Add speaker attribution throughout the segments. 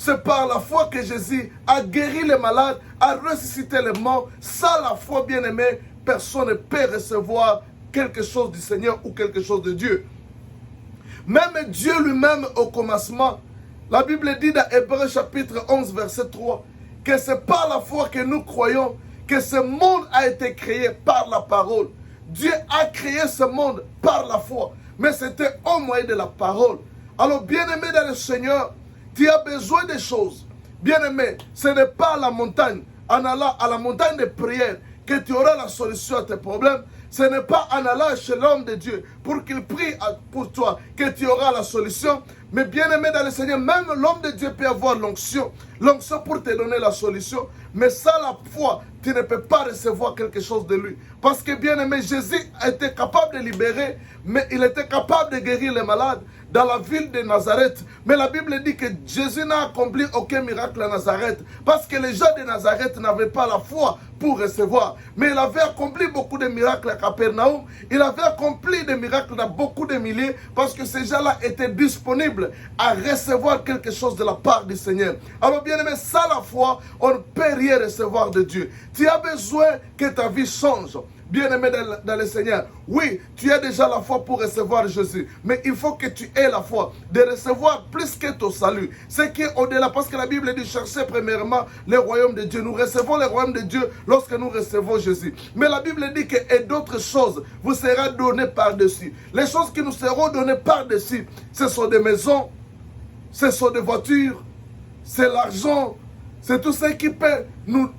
Speaker 1: c'est par la foi que Jésus a guéri les malades, a ressuscité les morts. Sans la foi, bien-aimé, personne ne peut recevoir quelque chose du Seigneur ou quelque chose de Dieu. Même Dieu lui-même au commencement, la Bible dit dans Hébreux chapitre 11 verset 3 que c'est par la foi que nous croyons que ce monde a été créé par la parole. Dieu a créé ce monde par la foi, mais c'était au moyen de la parole. Alors bien-aimé dans le Seigneur, tu as besoin de choses. Bien-aimé, ce n'est pas à la montagne, en allant à la montagne de prière, que tu auras la solution à tes problèmes. Ce n'est pas en allant chez l'homme de Dieu pour qu'il prie pour toi que tu auras la solution. Mais bien-aimé dans le Seigneur, même l'homme de Dieu peut avoir l'onction pour te donner la solution. Mais sans la foi, tu ne peux pas recevoir quelque chose de lui. Parce que bien-aimé, Jésus était capable de libérer, mais il était capable de guérir les malades dans la ville de Nazareth. Mais la Bible dit que Jésus n'a accompli aucun miracle à Nazareth. Parce que les gens de Nazareth n'avaient pas la foi pour recevoir. Mais il avait accompli beaucoup de miracles à Capernaum. Il avait accompli des miracles dans beaucoup de milliers. Parce que ces gens-là étaient disponibles à recevoir quelque chose de la part du Seigneur. Alors bien aimé, sans la foi, on ne peut rien recevoir de Dieu. Tu as besoin que ta vie change. Bien-aimé dans le Seigneur, oui, tu as déjà la foi pour recevoir Jésus, mais il faut que tu aies la foi de recevoir plus que ton salut. Ce qui est au-delà, parce que la Bible dit chercher premièrement le royaume de Dieu. Nous recevons le royaume de Dieu lorsque nous recevons Jésus. Mais la Bible dit que et d'autres choses vous seront données par-dessus. Les choses qui nous seront données par-dessus, ce sont des maisons, ce sont des voitures, c'est l'argent, c'est tout ce qui peut nous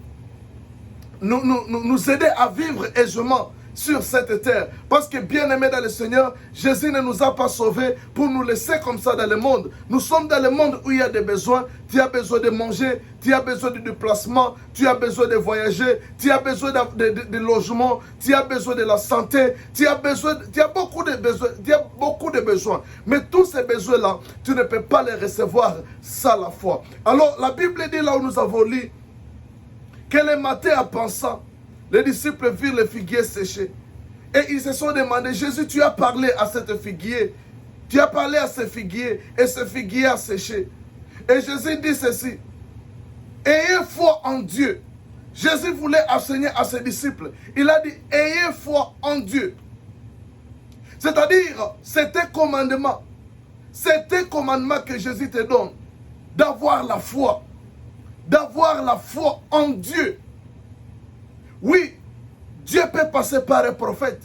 Speaker 1: aider à vivre aisément sur cette terre. Parce que bien aimé dans le Seigneur, Jésus ne nous a pas sauvés pour nous laisser comme ça dans le monde. Nous sommes dans le monde où il y a des besoins. Tu as besoin de manger, tu as besoin de déplacement, tu as besoin de voyager, tu as besoin de logement, tu as besoin de la santé, tu as beaucoup de besoins. Mais tous ces besoins-là, tu ne peux pas les recevoir sans la foi. Alors la Bible dit là où nous avons lu que le matin en pensant, les disciples virent le figuier séché. Et ils se sont demandé, Jésus, tu as parlé à cette figuier. Tu as parlé à ce figuier et ce figuier a séché. Et Jésus dit ceci, ayez foi en Dieu. Jésus voulait enseigner à ses disciples. Il a dit, ayez foi en Dieu. C'est-à-dire, c'était commandement. C'était commandement que Jésus te donne. D'avoir la foi. D'avoir la foi en Dieu. Oui, Dieu peut passer par un prophète,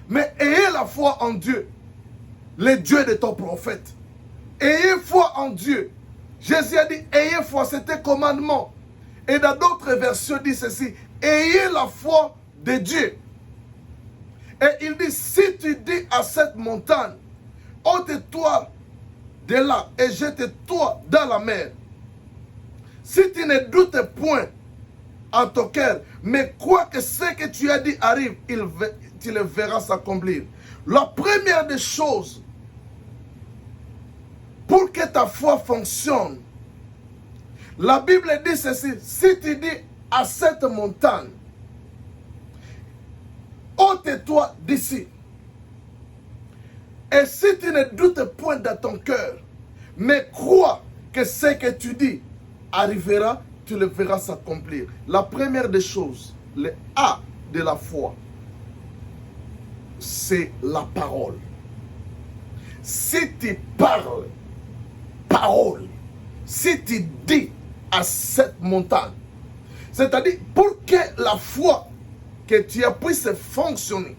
Speaker 1: mais ayez la foi en Dieu, le Dieu de ton prophète. Ayez foi en Dieu. Jésus a dit, ayez foi, c'était commandement. Et dans d'autres versions, il dit ceci, ayez la foi de Dieu. Et il dit, si tu dis à cette montagne, ôte-toi de là et jette-toi dans la mer. Si tu ne doutes point en ton cœur, mais quoi que ce que tu as dit arrive, tu le verras s'accomplir. La première des choses, pour que ta foi fonctionne, la Bible dit ceci, si tu dis à cette montagne, ôte-toi d'ici. Et si tu ne doutes point dans ton cœur, mais crois que ce que tu dis arrivera, tu le verras s'accomplir. La première des choses, le A de la foi, c'est la parole. Si tu parles, parole, si tu dis à cette montagne, c'est-à-dire pour que la foi que tu as puisse fonctionner,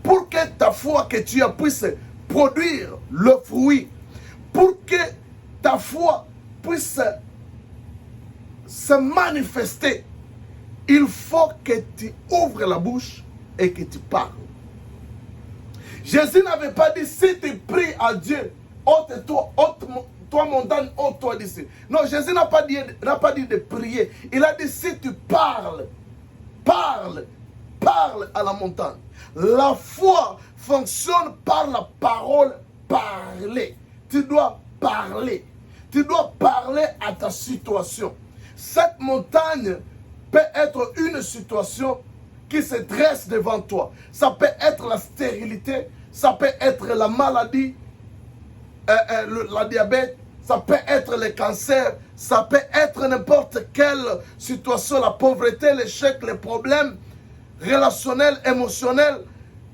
Speaker 1: pour que ta foi que tu as puisse produire le fruit, pour que ta foi puisse se manifester, il faut que tu ouvres la bouche et que tu parles. Jésus n'avait pas dit si tu pries à Dieu, ôte-toi montagne, ôte-toi d'ici. Non, Jésus n'a pas dit de prier. Il a dit si tu parles, parle à la montagne. La foi fonctionne par la parole parler. Tu dois parler. Tu dois parler à ta situation. Cette montagne peut être une situation qui se dresse devant toi. Ça peut être la stérilité, ça peut être la maladie, la diabète, ça peut être le cancer, ça peut être n'importe quelle situation, la pauvreté, l'échec, les problèmes relationnels, émotionnels.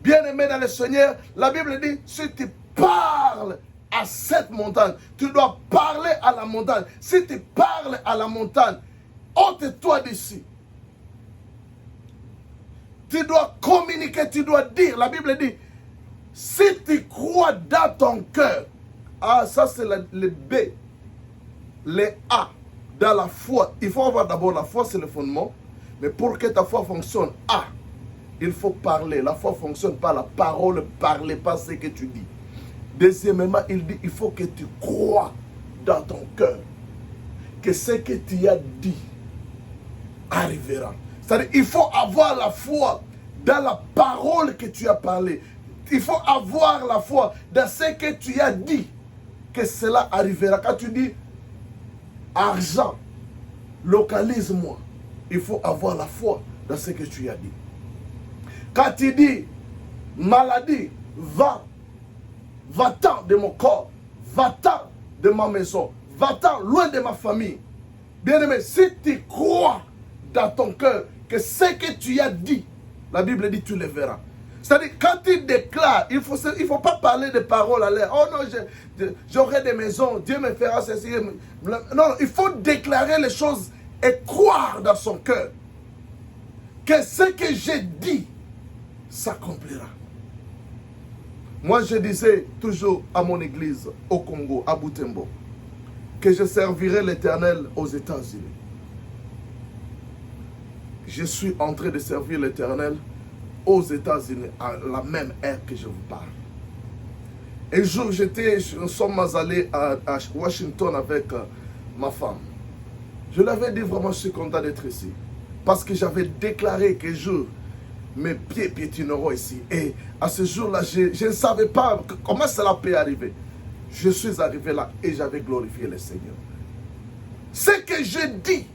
Speaker 1: Bien-aimé dans le Seigneur, la Bible dit, si tu parles à cette montagne, tu dois parler à la montagne. Si tu parles à la montagne, ôte-toi d'ici. Tu dois communiquer, tu dois dire. La Bible dit, si tu crois dans ton cœur, ah, ça c'est le B, le A, dans la foi. Il faut avoir d'abord la foi, c'est le fondement. Mais pour que ta foi fonctionne, A, il faut parler. La foi fonctionne par la parole, parler, pas ce que tu dis. Deuxièmement, il dit, il faut que tu crois dans ton cœur que ce que tu as dit arrivera. C'est-à-dire, il faut avoir la foi dans la parole que tu as parlé. Il faut avoir la foi dans ce que tu as dit, que cela arrivera. Quand tu dis argent, localise-moi, il faut avoir la foi dans ce que tu as dit. Quand tu dis maladie, va-t'en de mon corps, va-t'en de ma maison, va-t'en loin de ma famille. Bien-aimé, si tu crois dans ton cœur que ce que tu as dit, la Bible dit tu le verras. C'est-à-dire, quand tu déclares, il faut pas parler de paroles à l'air. Oh non, j'aurai des maisons, Dieu me fera ceci. Non, il faut déclarer les choses et croire dans son cœur que ce que j'ai dit s'accomplira. Moi, je disais toujours à mon église au Congo, à Butembo, que je servirai l'Éternel aux États-Unis. Je suis en train de servir l'Éternel aux États-Unis à la même heure que je vous parle. Un jour, nous sommes allés à Washington avec ma femme. Je lui avais dit vraiment, je suis content d'être ici. Parce que j'avais déclaré qu'un jour, mes pieds piétineront ici. Et à ce jour-là, je ne savais pas comment cela peut arriver. Je suis arrivé là et j'avais glorifié le Seigneur. Ce que je dis,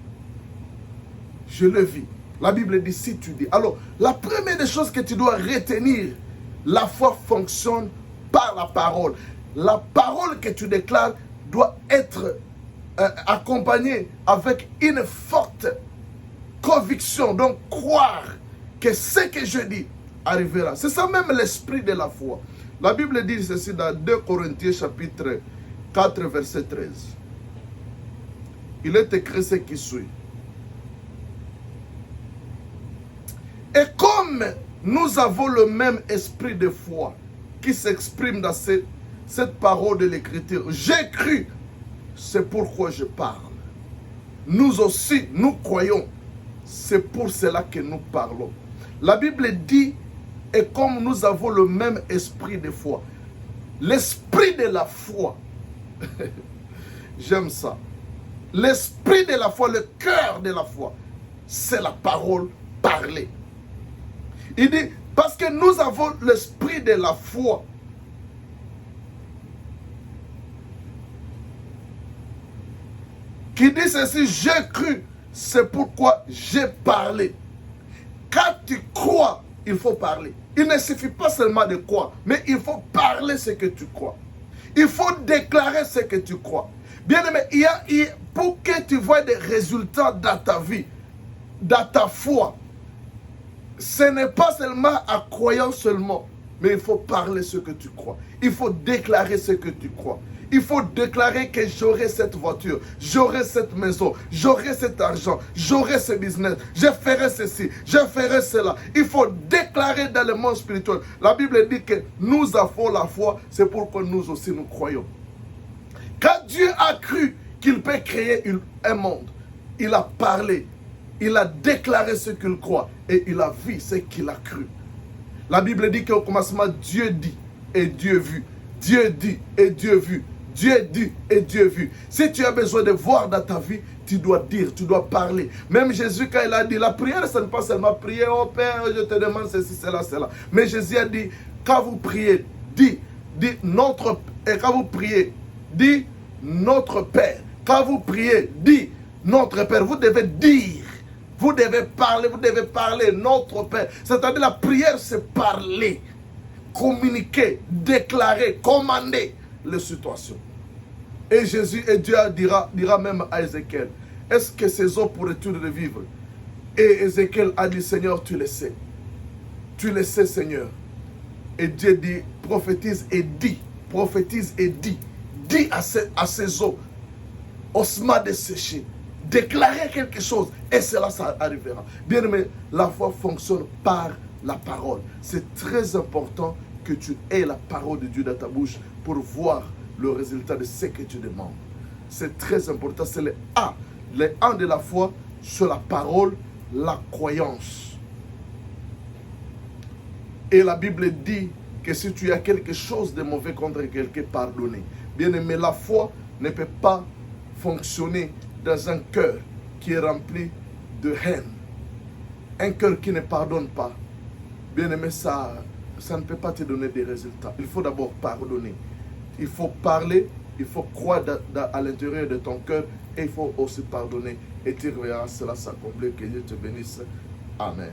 Speaker 1: je le vis. La Bible dit, si tu dis. Alors, la première des choses que tu dois retenir, la foi fonctionne par la parole. La parole que tu déclares doit être accompagnée avec une forte conviction. Donc, croire que ce que je dis arrivera. C'est ça même l'esprit de la foi. La Bible dit ceci dans 2 Corinthiens chapitre 4, verset 13. Il est écrit ce qui suit. Et comme nous avons le même esprit de foi qui s'exprime dans cette parole de l'Écriture, j'ai cru, c'est pourquoi je parle. Nous aussi, nous croyons, c'est pour cela que nous parlons. La Bible dit, et comme nous avons le même esprit de foi, l'esprit de la foi, j'aime ça, l'esprit de la foi, le cœur de la foi, c'est la parole parlée. Il dit, parce que nous avons l'esprit de la foi. Qui dit ceci, j'ai cru, c'est pourquoi j'ai parlé. Quand tu crois, il faut parler. Il ne suffit pas seulement de croire, mais il faut parler ce que tu crois. Il faut déclarer ce que tu crois. Bien aimé, pour que tu vois des résultats dans ta vie, dans ta foi, ce n'est pas seulement en croyant seulement, mais il faut parler ce que tu crois. Il faut déclarer ce que tu crois. Il faut déclarer que j'aurai cette voiture, j'aurai cette maison, j'aurai cet argent, j'aurai ce business, je ferai ceci, je ferai cela. Il faut déclarer dans le monde spirituel. La Bible dit que nous avons la foi, c'est pourquoi nous aussi nous croyons. Quand Dieu a cru qu'il peut créer un monde, il a parlé, il a déclaré ce qu'il croit et il a vu ce qu'il a cru. La Bible dit qu'au commencement, Dieu dit et Dieu vu. Dieu dit et Dieu vu. Dieu dit et Dieu vu. Si tu as besoin de voir dans ta vie, tu dois dire, tu dois parler. Même Jésus, quand il a dit, la prière, ce n'est pas seulement prier, oh Père, je te demande ceci, cela, cela. Mais Jésus a dit, quand vous priez, dit notre, et quand vous priez, dit notre Père. Quand vous priez, dit notre Père. Vous devez dire. Vous devez parler, notre Père. C'est-à-dire la prière, c'est parler, communiquer, déclarer, commander les situations. Et Jésus et Dieu dira même à Ézéchiel, est-ce que ces eaux pourraient-tu revivre? Et Ézéchiel a dit, Seigneur, tu le sais. Tu le sais, Seigneur. Et Dieu dit, prophétise et dis. Prophétise et dis. Dis à ces eaux, ossements desséchés, déclarer quelque chose et cela, ça arrivera. Bien aimé, la foi fonctionne par la parole. C'est très important que tu aies la parole de Dieu dans ta bouche pour voir le résultat de ce que tu demandes. C'est très important. C'est le A. Le A de la foi, c'est la parole, la croyance. Et la Bible dit que si tu as quelque chose de mauvais contre quelqu'un, pardonner. Bien aimé, la foi ne peut pas fonctionner dans un cœur qui est rempli de haine. Un cœur qui ne pardonne pas. Bien aimé, ça ne peut pas te donner des résultats. Il faut d'abord pardonner. Il faut parler, il faut croire à l'intérieur de ton cœur et il faut aussi pardonner. Et tu verras cela s'accomplir. Que Dieu te bénisse. Amen.